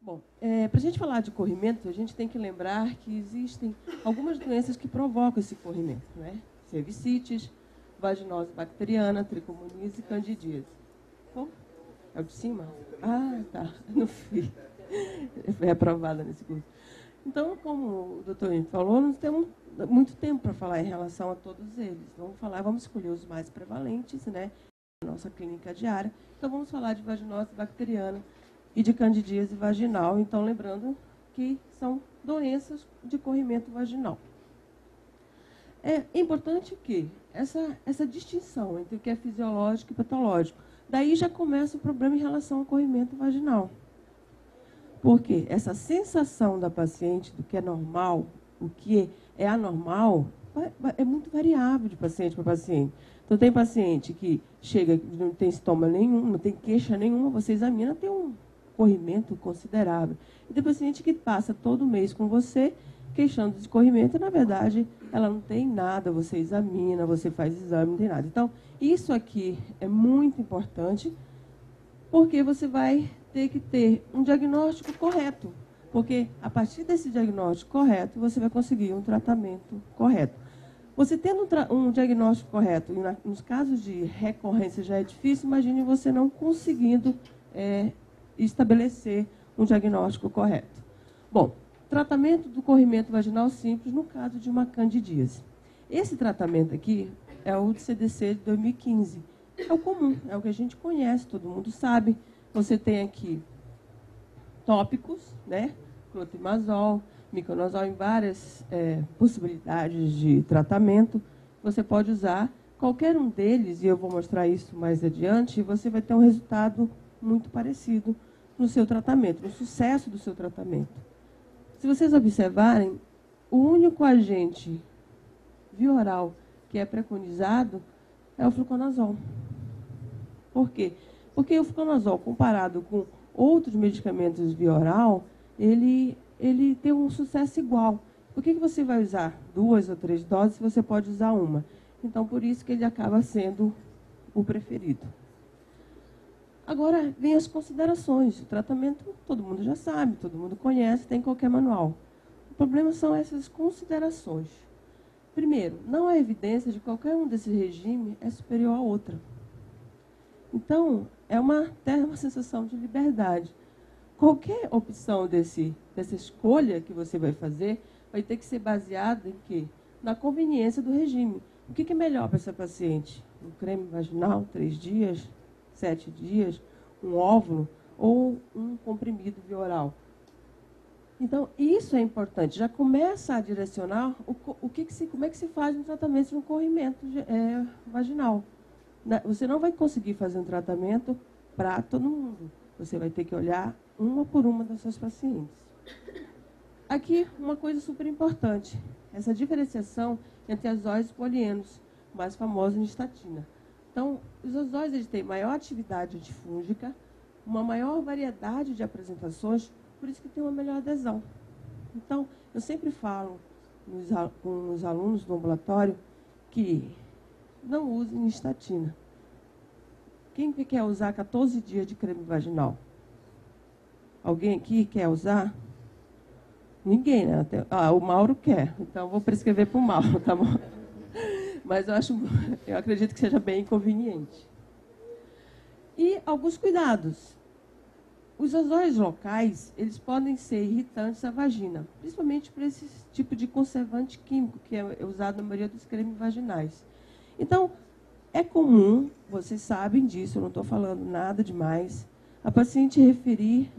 Bom, para a gente falar de corrimento, a gente tem que lembrar que existem algumas doenças que provocam esse corrimento, né? Cervicites, vaginose bacteriana, tricomoníase e candidíase. Bom, é o de cima? Ah, tá. Não fui. Foi aprovada nesse curso. Então, como o doutor falou, nós temos muito tempo para falar em relação a todos eles. Vamos escolher os mais prevalentes, né? Na nossa clínica diária. Então, vamos falar de vaginose bacteriana e de candidíase vaginal. Então, lembrando que são doenças de corrimento vaginal. É importante que essa distinção entre o que é fisiológico e patológico, daí já começa o problema em relação ao corrimento vaginal. Porque essa sensação da paciente do que é normal, o que é anormal, é muito variável de paciente para paciente. Então, tem paciente que chega, não tem sintoma nenhum, não tem queixa nenhuma, você examina, tem um corrimento considerável. E tem paciente que passa todo mês com você, queixando de corrimento, e, na verdade, ela não tem nada, você examina, você faz exame, não tem nada. Então, isso aqui é muito importante, porque você vai ter que ter um diagnóstico correto, porque a partir desse diagnóstico correto, você vai conseguir um tratamento correto. Você tendo um diagnóstico correto, e nos casos de recorrência já é difícil, imagine você não conseguindo estabelecer um diagnóstico correto. Bom, tratamento do corrimento vaginal simples no caso de uma candidíase. Esse tratamento aqui é o de CDC de 2015. É o comum, é o que a gente conhece, todo mundo sabe. Você tem aqui tópicos, né? Clotrimazol, miconazol em várias possibilidades de tratamento. Você pode usar qualquer um deles, e eu vou mostrar isso mais adiante, e você vai ter um resultado muito parecido no seu tratamento, no sucesso do seu tratamento. Se vocês observarem, o único agente via oral que é preconizado é o fluconazol. Por quê? Porque o fluconazol, comparado com outros medicamentos via oral, ele tem um sucesso igual. Por que você vai usar 2 ou 3 doses se você pode usar uma? Então, por isso que ele acaba sendo o preferido. Agora, vem as considerações. O tratamento, todo mundo já sabe, todo mundo conhece, tem em qualquer manual. O problema são essas considerações. Primeiro, não há evidência de que qualquer um desses regimes é superior à outra. Então, até uma sensação de liberdade. Qualquer opção dessa escolha que você vai fazer vai ter que ser baseada em quê? Na conveniência do regime. O que é melhor para essa paciente? Um creme vaginal, 3 dias, 7 dias, um óvulo ou um comprimido via oral? Então, isso é importante. Já começa a direcionar como é que se faz um tratamento de um corrimento vaginal. Você não vai conseguir fazer um tratamento para todo mundo. Você vai ter que olhar uma por uma das suas pacientes. Aqui, uma coisa super importante. Essa diferenciação entre azóis e polienos, mais famosos em estatina. Então, os azóis eles têm maior atividade antifúngica, uma maior variedade de apresentações, por isso que tem uma melhor adesão. Então, eu sempre falo com os alunos do ambulatório que não usem estatina. Quem que quer usar 14 dias de creme vaginal? Alguém aqui quer usar? Ninguém, né? O Mauro quer, então vou prescrever para o Mauro, tá bom? Mas eu acredito que seja bem inconveniente. E alguns cuidados. Os azóis locais, eles podem ser irritantes à vagina, principalmente por esse tipo de conservante químico que é usado na maioria dos cremes vaginais. Então, é comum, vocês sabem disso, eu não estou falando nada demais, a paciente referir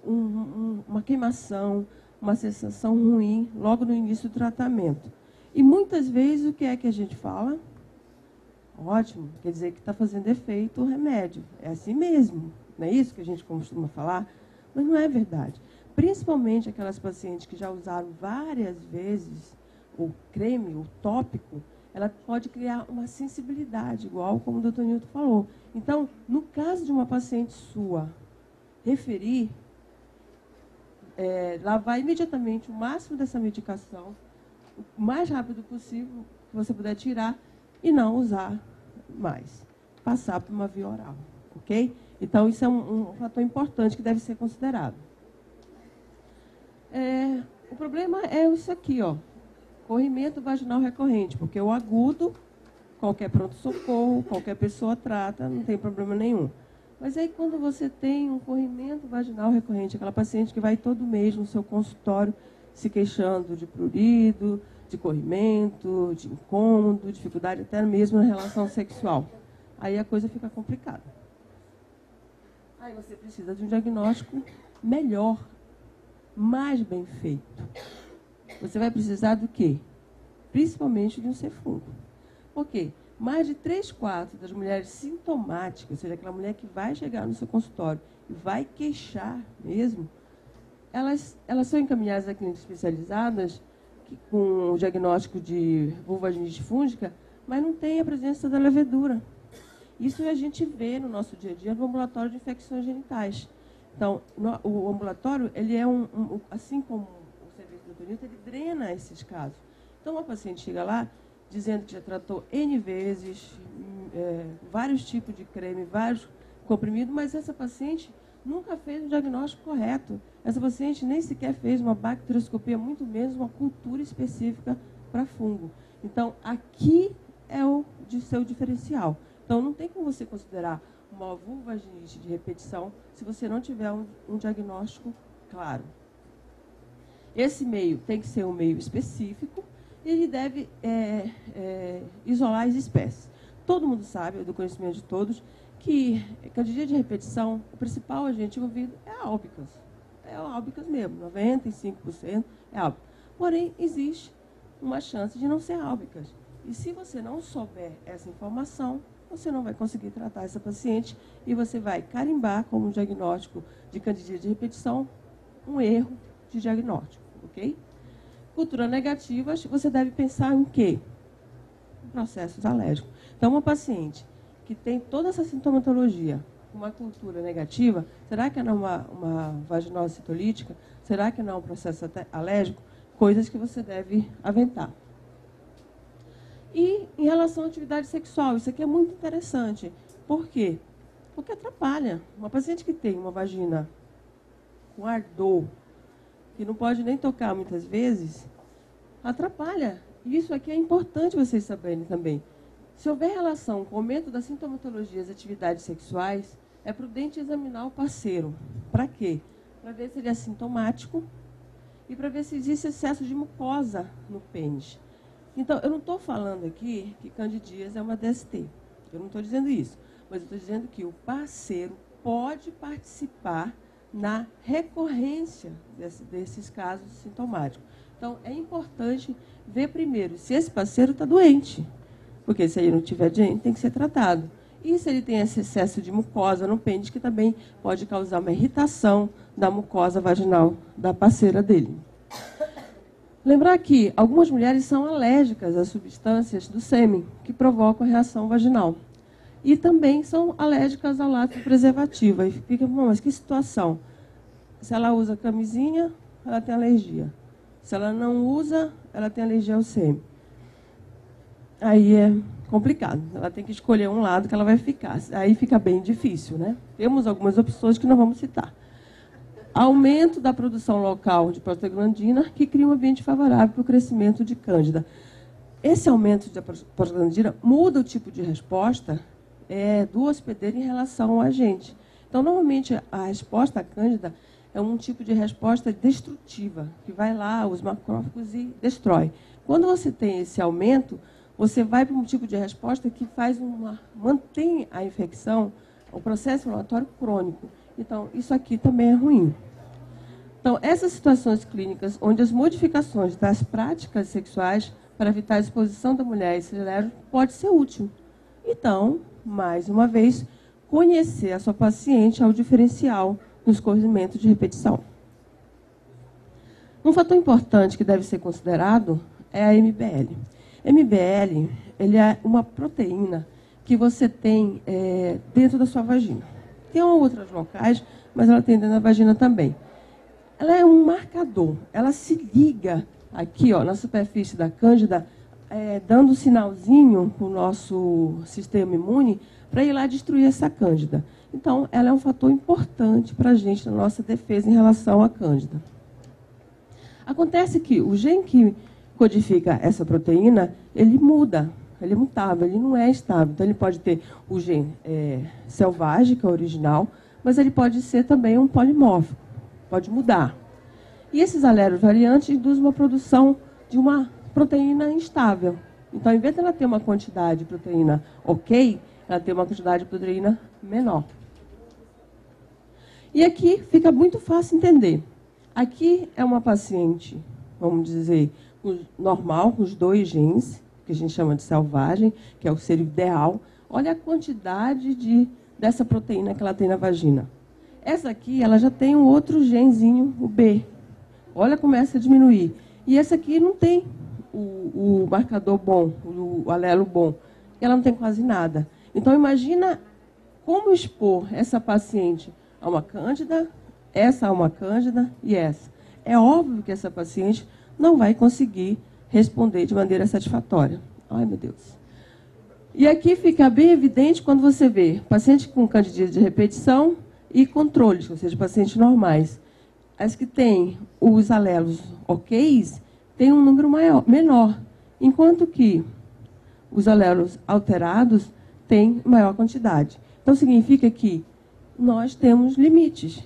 uma queimação, uma sensação ruim logo no início do tratamento. E muitas vezes o que é que a gente fala? Ótimo, quer dizer que está fazendo efeito o remédio. É assim mesmo, não é isso que a gente costuma falar? Mas não é verdade. Principalmente aquelas pacientes que já usaram várias vezes o creme, o tópico, ela pode criar uma sensibilidade, igual como o doutor Nilton falou. Então, no caso de uma paciente sua referir, lavar imediatamente o máximo dessa medicação, o mais rápido possível que você puder tirar e não usar mais. Passar por uma via oral, ok? Então, isso é um fator importante que deve ser considerado. O problema é isso aqui, ó, corrimento vaginal recorrente, porque o agudo, qualquer pronto-socorro, qualquer pessoa trata, não tem problema nenhum. Mas aí quando você tem um corrimento vaginal recorrente, aquela paciente que vai todo mês no seu consultório se queixando de prurido, de corrimento, de incômodo, dificuldade até mesmo na relação sexual, aí a coisa fica complicada. Aí você precisa de um diagnóstico melhor, mais bem feito. Você vai precisar do quê? Principalmente de um cefundo. Por quê? Mais de 3/4 das mulheres sintomáticas, ou seja, aquela mulher que vai chegar no seu consultório e vai queixar mesmo, elas são encaminhadas a clínicas especializadas com o diagnóstico de vulvaginite fúngica, mas não tem a presença da levedura. Isso a gente vê no nosso dia a dia no ambulatório de infecções genitais. Então, o ambulatório, ele é assim como o serviço do Tonito, ele drena esses casos. Então, uma paciente chega lá dizendo que já tratou N vezes, vários tipos de creme, vários comprimidos, mas essa paciente nunca fez um diagnóstico correto. Essa paciente nem sequer fez uma bacterioscopia, muito menos uma cultura específica para fungo. Então, aqui é o seu diferencial. Então, não tem como você considerar uma vulvaginite de repetição se você não tiver um diagnóstico claro. Esse meio tem que ser um meio específico e ele deve isolar as espécies. Todo mundo sabe, é do conhecimento de todos, que candidíase de repetição, o principal agente envolvido é a albicans. É a albicans mesmo, 95% é albicans. Porém, existe uma chance de não ser albicans. E se você não souber essa informação, você não vai conseguir tratar essa paciente e você vai carimbar como diagnóstico de candidíase de repetição um erro de diagnóstico, ok? Cultura negativa, você deve pensar em quê? Em processos alérgicos. Então, uma paciente que tem toda essa sintomatologia, uma cultura negativa, será que não é uma vaginose citolítica? Será que não é um processo alérgico? Coisas que você deve aventar. E em relação à atividade sexual, isso aqui é muito interessante. Por quê? Porque atrapalha. Uma paciente que tem uma vagina com ardor, que não pode nem tocar muitas vezes, atrapalha. E isso aqui é importante vocês saberem também. Se houver relação com o aumento da sintomatologia das atividades sexuais, é prudente examinar o parceiro. Para quê? Para ver se ele é sintomático e para ver se existe excesso de mucosa no pênis. Então, eu não estou falando aqui que candidíase é uma DST. Eu não estou dizendo isso. Mas eu estou dizendo que o parceiro pode participar na recorrência desses casos sintomáticos. Então, é importante ver primeiro se esse parceiro está doente. Porque se ele não estiver doente, tem que ser tratado. E se ele tem esse excesso de mucosa no pênis, que também pode causar uma irritação da mucosa vaginal da parceira dele. Lembrar que algumas mulheres são alérgicas às substâncias do sêmen, que provocam reação vaginal. E também são alérgicas ao látex preservativo. Aí fica, mas que situação? Se ela usa camisinha, ela tem alergia. Se ela não usa, ela tem alergia ao sêmen. Aí é complicado. Ela tem que escolher um lado que ela vai ficar. Aí fica bem difícil, né? Temos algumas opções que não vamos citar. Aumento da produção local de prostaglandina, que cria um ambiente favorável para o crescimento de cândida. Esse aumento da prostaglandina muda o tipo de resposta do hospedeiro em relação ao agente. Então, normalmente, a resposta à cândida é um tipo de resposta destrutiva, que vai lá, os macrófagos e destrói. Quando você tem esse aumento, você vai para um tipo de resposta que mantém a infecção, o processo inflamatório crônico. Então, isso aqui também é ruim. Então, essas situações clínicas onde as modificações das práticas sexuais para evitar a exposição da mulher a esse alérgeno pode ser útil. Então, mais uma vez, conhecer a sua paciente ao diferencial no escorrimento de repetição. Um fator importante que deve ser considerado é a MBL. MBL, ele é uma proteína que você tem dentro da sua vagina. Tem outros locais, mas ela tem dentro da vagina também. Ela é um marcador. Ela se liga aqui, ó, na superfície da cândida, dando um sinalzinho para o nosso sistema imune para ir lá destruir essa cândida. Então, ela é um fator importante para a gente na nossa defesa em relação à cândida. Acontece que o gene que codifica essa proteína, ele muda, ele é mutável, ele não é estável. Então, ele pode ter o gene selvagem, que é o original, mas ele pode ser também um polimórfico, pode mudar. E esses alelos variantes induzem uma produção de uma proteína instável. Então, ao invés de ela ter uma quantidade de proteína ok, ela tem uma quantidade de proteína menor. E aqui fica muito fácil entender. Aqui é uma paciente, vamos dizer, normal, com os 2 genes, que a gente chama de selvagem, que é o ser ideal. Olha a quantidade dessa proteína que ela tem na vagina. Essa aqui, ela já tem um outro genzinho, o B. Olha, começa a diminuir. E essa aqui não tem o marcador bom, o alelo bom. Ela não tem quase nada. Então, imagina como expor essa paciente a uma cândida, essa a uma cândida e essa. É óbvio que essa paciente não vai conseguir responder de maneira satisfatória. Ai, meu Deus. E aqui fica bem evidente quando você vê paciente com candidíase de repetição e controles, ou seja, pacientes normais. As que têm os alelos OKs têm um número menor, enquanto que os alelos alterados têm maior quantidade. Então, significa que nós temos limites.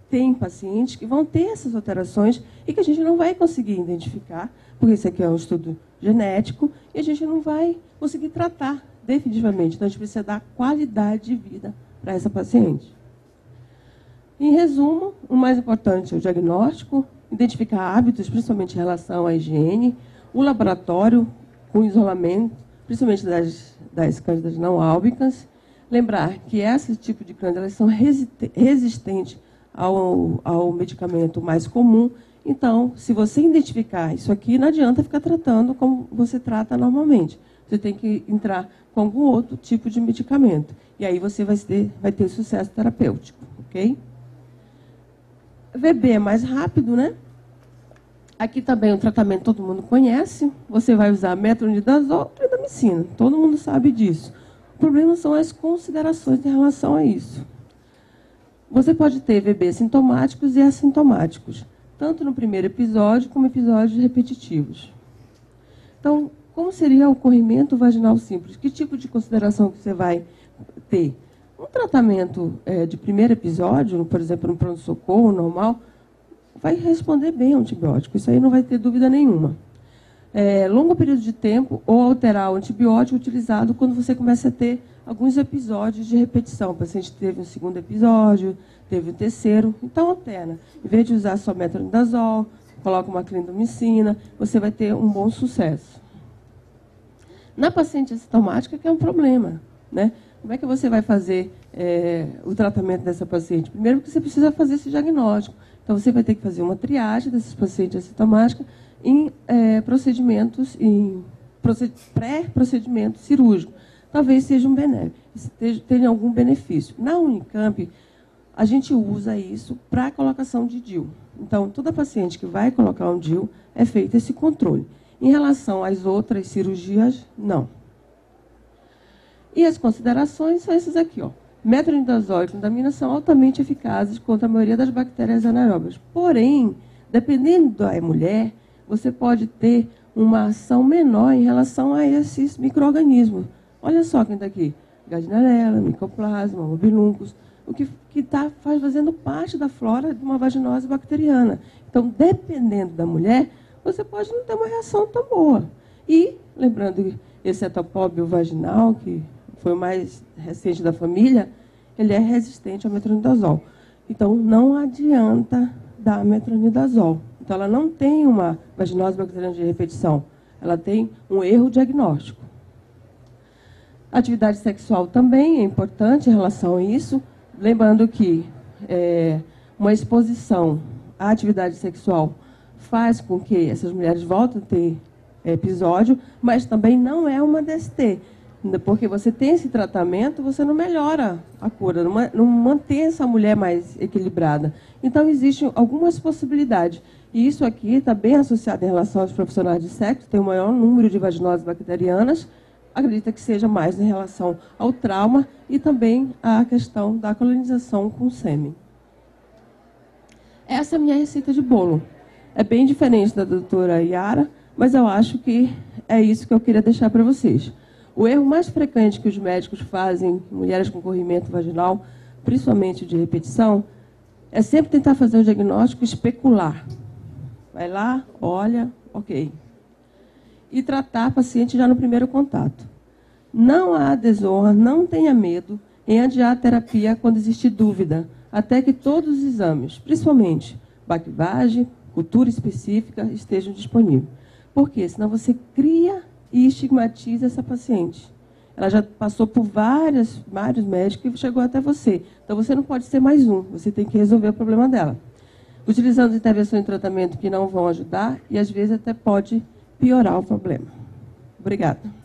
Tem pacientes que vão ter essas alterações e que a gente não vai conseguir identificar, porque isso aqui é um estudo genético, e a gente não vai conseguir tratar definitivamente. Então, a gente precisa dar qualidade de vida para essa paciente. Em resumo, o mais importante é o diagnóstico, identificar hábitos, principalmente em relação à higiene, o laboratório com isolamento, principalmente das cândidas não álbicas. Lembrar que esse tipo de cândida elas são resistentes ao medicamento mais comum. Então, se você identificar isso aqui, não adianta ficar tratando como você trata normalmente. Você tem que entrar com algum outro tipo de medicamento. E aí você vai ter sucesso terapêutico, ok? VB é mais rápido, né? Aqui também o tratamento todo mundo conhece. Você vai usar metronidazol e clindamicina. Todo mundo sabe disso. O problema são as considerações em relação a isso. Você pode ter VB sintomáticos e assintomáticos, tanto no primeiro episódio como episódios repetitivos. Então, como seria o corrimento vaginal simples? Que tipo de consideração que você vai ter? Um tratamento de primeiro episódio, por exemplo, no pronto-socorro normal, vai responder bem ao antibiótico. Isso aí não vai ter dúvida nenhuma. Longo período de tempo ou alterar o antibiótico utilizado quando você começa a ter alguns episódios de repetição. O paciente teve um segundo episódio, teve um terceiro, então alterna. Em vez de usar só metronidazol, coloca uma clindamicina, você vai ter um bom sucesso. Na paciente assintomática, que é um problema, né? Como é que você vai fazer o tratamento dessa paciente? Primeiro, que você precisa fazer esse diagnóstico. Então, você vai ter que fazer uma triagem desses pacientes assintomáticos em procedimentos, pré-procedimento cirúrgico. Talvez seja um benéfico, tenha algum benefício. Na Unicamp, a gente usa isso para a colocação de DIU. Então, toda paciente que vai colocar um DIU, é feito esse controle. Em relação às outras cirurgias, não. E as considerações são essas aqui, ó. Metronidazol e clindamina são altamente eficazes contra a maioria das bactérias anaeróbias. Porém, dependendo da mulher, você pode ter uma ação menor em relação a esses micro-organismos. Olha só quem está aqui. Gardnerella, Mycoplasma, Mobiluncus, o que está fazendo parte da flora de uma vaginose bacteriana. Então, dependendo da mulher, você pode não ter uma reação tão boa. E, lembrando, esse etopóbio vaginal, que foi o mais recente da família, ele é resistente ao metronidazol. Então, não adianta dar metronidazol. Então, ela não tem uma vaginose bacteriana de repetição. Ela tem um erro diagnóstico. A atividade sexual também é importante em relação a isso. Lembrando que uma exposição à atividade sexual faz com que essas mulheres voltem a ter episódio, mas também não é uma DST. Porque você tem esse tratamento, você não melhora a cura, não mantém essa mulher mais equilibrada. Então, existem algumas possibilidades. E isso aqui está bem associado em relação aos profissionais de sexo, tem o maior número de vaginoses bacterianas, acredita que seja mais em relação ao trauma e também à questão da colonização com sêmen. Essa é a minha receita de bolo. É bem diferente da doutora Yara, mas eu acho que é isso que eu queria deixar para vocês. O erro mais frequente que os médicos fazem em mulheres com corrimento vaginal, principalmente de repetição, é sempre tentar fazer o diagnóstico e especular. Vai lá, olha, ok. E tratar a paciente já no primeiro contato. Não há desonra, não tenha medo em adiar a terapia quando existir dúvida, até que todos os exames, principalmente baquivagem, cultura específica, estejam disponíveis. Por quê? Senão você cria e estigmatiza essa paciente. Ela já passou por vários médicos e chegou até você. Então, você não pode ser mais um, você tem que resolver o problema dela. Utilizando intervenções de tratamento que não vão ajudar e, às vezes, até pode piorar o problema. Obrigada.